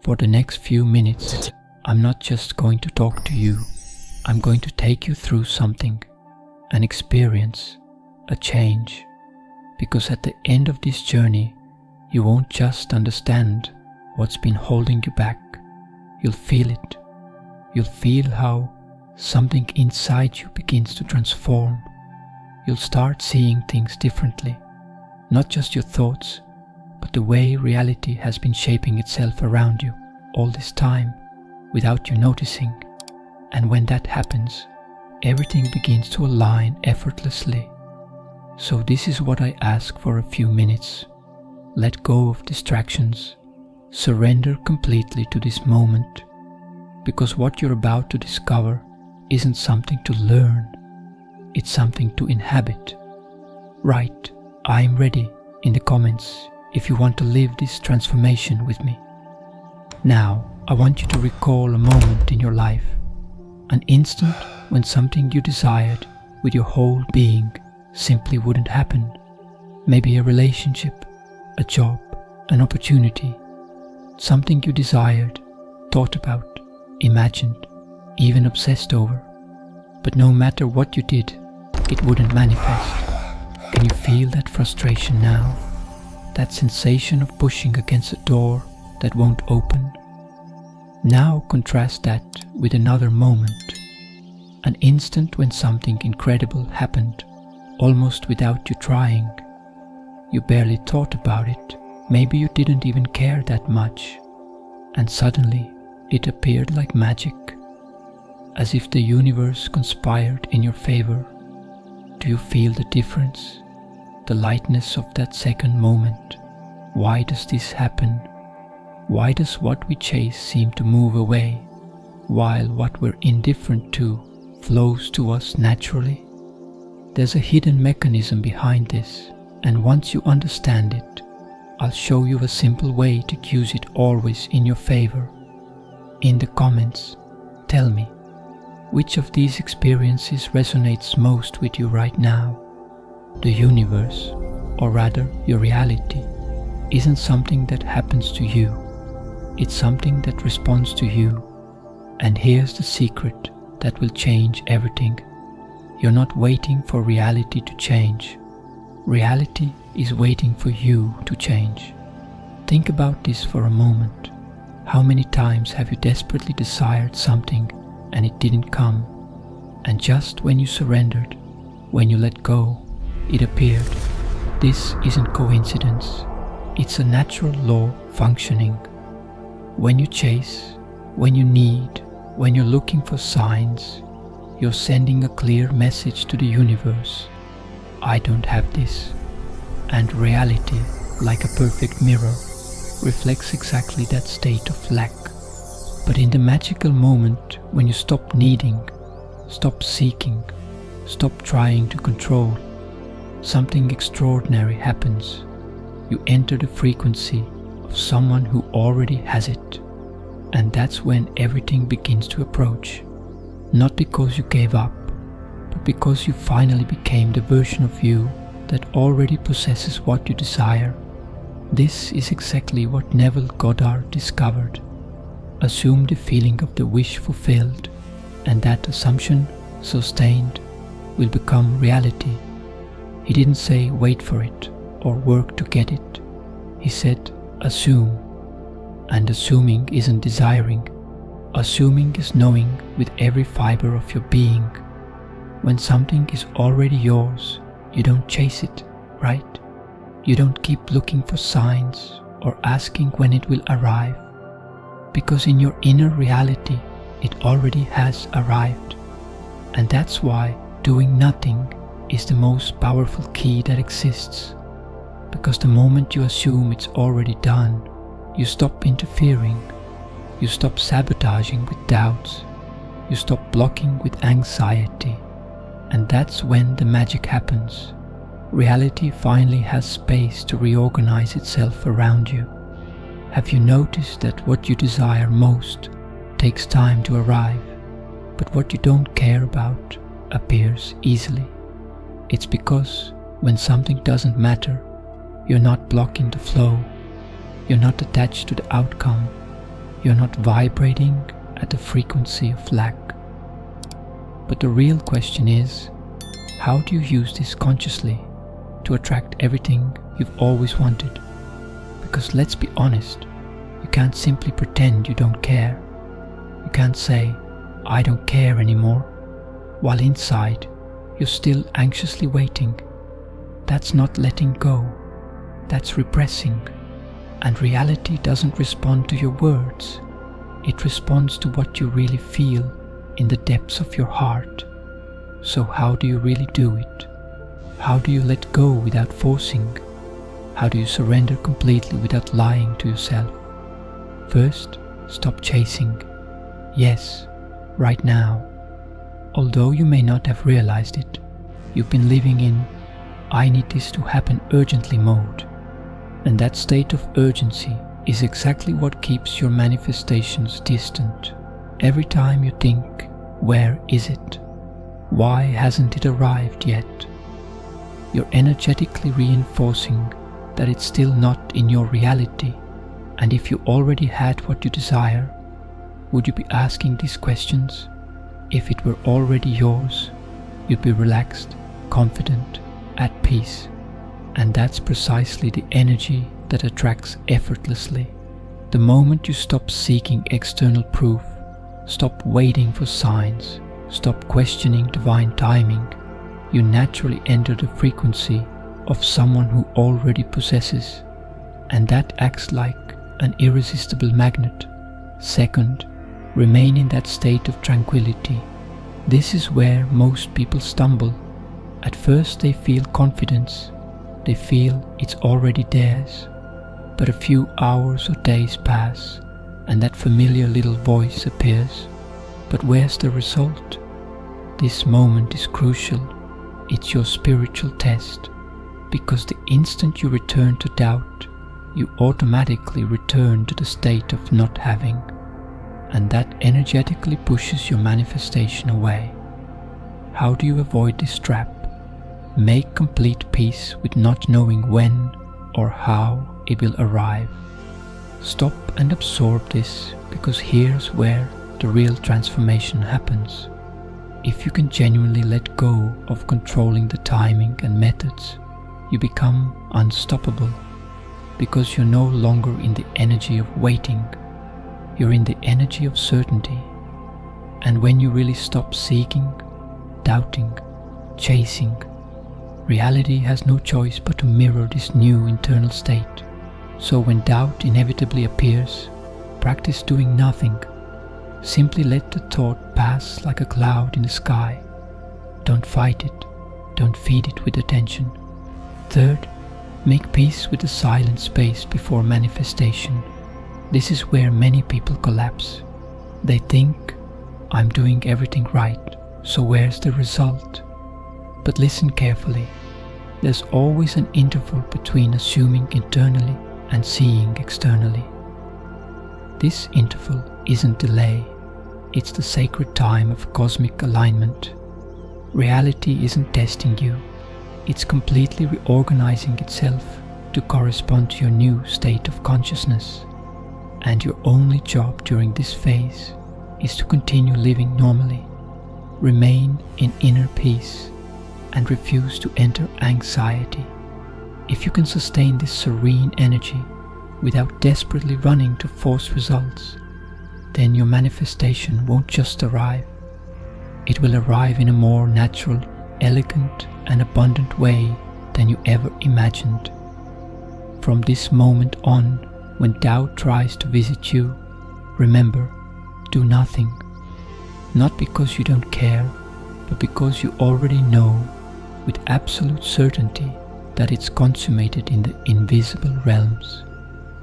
For the next few minutes, I'm not just going to talk to you. I'm going to take you through something, an experience, a change. Because at the end of this journey, you won't just understand what's been holding you back. You'll feel it. You'll feel how something inside you begins to transform. You'll start seeing things differently. Not just your thoughts, but the way reality has been shaping itself around you all this time without you noticing. And when that happens, everything begins to align effortlessly. So this is what I ask for a few minutes. Let go of distractions. Surrender completely to this moment. Because what you're about to discover isn't something to learn. It's something to inhabit. Write, "I'm ready" in the comments if you want to live this transformation with me. Now, I want you to recall a moment in your life, an instant when something you desired with your whole being simply wouldn't happen. Maybe a relationship, a job, an opportunity, something you desired, thought about, imagined, even obsessed over. But no matter what you did, it wouldn't manifest. Can you feel that frustration now? That sensation of pushing against a door that won't open? Now contrast that with another moment. An instant when something incredible happened, almost without you trying. You barely thought about it. Maybe you didn't even care that much. And suddenly, it appeared like magic. As if the universe conspired in your favor. Do you feel the difference? The lightness of that second moment. Why does this happen? Why does what we chase seem to move away, while what we're indifferent to flows to us naturally? There's a hidden mechanism behind this, and once you understand it, I'll show you a simple way to use it always in your favor. In the comments, tell me, which of these experiences resonates most with you right now? The universe, or rather your reality, isn't something that happens to you. It's something that responds to you. And here's the secret that will change everything. You're not waiting for reality to change. Reality is waiting for you to change. Think about this for a moment. How many times have you desperately desired something and it didn't come? And just when you surrendered, when you let go, it appeared. This isn't coincidence. It's a natural law functioning. When you chase, when you need, when you're looking for signs, you're sending a clear message to the universe. I don't have this. And reality, like a perfect mirror, reflects exactly that state of lack. But in the magical moment when you stop needing, stop seeking, stop trying to control, something extraordinary happens. You enter the frequency of someone who already has it. And that's when everything begins to approach. Not because you gave up, but because you finally became the version of you that already possesses what you desire. This is exactly what Neville Goddard discovered. Assume the feeling of the wish fulfilled, and that assumption, sustained, will become reality. He didn't say wait for it or work to get it. He said assume. And assuming isn't desiring. Assuming is knowing with every fiber of your being. When something is already yours, you don't chase it, right? You don't keep looking for signs or asking when it will arrive. Because in your inner reality, it already has arrived. And that's why doing nothing is the most powerful key that exists. Because the moment you assume it's already done, you stop interfering. You stop sabotaging with doubts. You stop blocking with anxiety. And that's when the magic happens. Reality finally has space to reorganize itself around you. Have you noticed that what you desire most takes time to arrive, but what you don't care about appears easily? It's because when something doesn't matter, you're not blocking the flow. You're not attached to the outcome. You're not vibrating at the frequency of lack. But the real question is, how do you use this consciously to attract everything you've always wanted? Because let's be honest, you can't simply pretend you don't care. You can't say, I don't care anymore, while inside you're still anxiously waiting. That's not letting go, that's repressing. And reality doesn't respond to your words, it responds to what you really feel in the depths of your heart. So how do you really do it? How do you let go without forcing? How do you surrender completely without lying to yourself? First, stop chasing. Yes, right now. Although you may not have realized it, you've been living in I need this to happen urgently mode. And that state of urgency is exactly what keeps your manifestations distant. Every time you think, where is it? Why hasn't it arrived yet? You're energetically reinforcing that it's still not in your reality. And if you already had what you desire, would you be asking these questions? If it were already yours, you'd be relaxed, confident, at peace. And that's precisely the energy that attracts effortlessly. The moment you stop seeking external proof, stop waiting for signs, stop questioning divine timing, you naturally enter the frequency of someone who already possesses, and that acts like an irresistible magnet. Second, remain in that state of tranquility. This is where most people stumble. At first they feel confidence, they feel it's already theirs, but a few hours or days pass and that familiar little voice appears. But where's the result? This moment is crucial. It's your spiritual test, because the instant you return to doubt, you automatically return to the state of not having, and that energetically pushes your manifestation away. How do you avoid this trap? Make complete peace with not knowing when or how it will arrive. Stop and absorb this, because here's where the real transformation happens. If you can genuinely let go of controlling the timing and methods, you become unstoppable, because you're no longer in the energy of waiting, you're in the energy of certainty. And when you really stop seeking, doubting, chasing, reality has no choice but to mirror this new internal state. So when doubt inevitably appears, practice doing nothing. Simply let the thought pass like a cloud in the sky. Don't fight it, don't feed it with attention. Third, make peace with the silent space before manifestation. This is where many people collapse. They think, I'm doing everything right, so where's the result? But listen carefully. There's always an interval between assuming internally and seeing externally. This interval isn't delay, it's the sacred time of cosmic alignment. Reality isn't testing you, it's completely reorganizing itself to correspond to your new state of consciousness. And your only job during this phase is to continue living normally, remain in inner peace, and refuse to enter anxiety. If you can sustain this serene energy without desperately running to force results, then your manifestation won't just arrive. It will arrive in a more natural, elegant, and abundant way than you ever imagined. From this moment on, when doubt tries to visit you, remember, do nothing. Not because you don't care, but because you already know with absolute certainty that it's consummated in the invisible realms.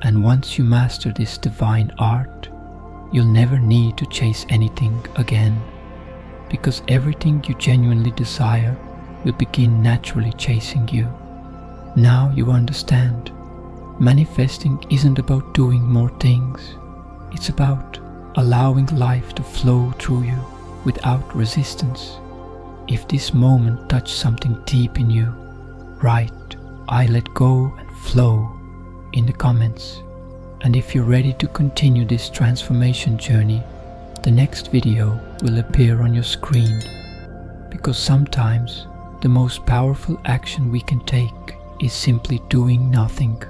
And once you master this divine art, you'll never need to chase anything again, because everything you genuinely desire will begin naturally chasing you. Now you understand. Manifesting isn't about doing more things. It's about allowing life to flow through you without resistance. If this moment touched something deep in you, write, I let go and flow in the comments. And if you're ready to continue this transformation journey, the next video will appear on your screen. Because sometimes the most powerful action we can take is simply doing nothing.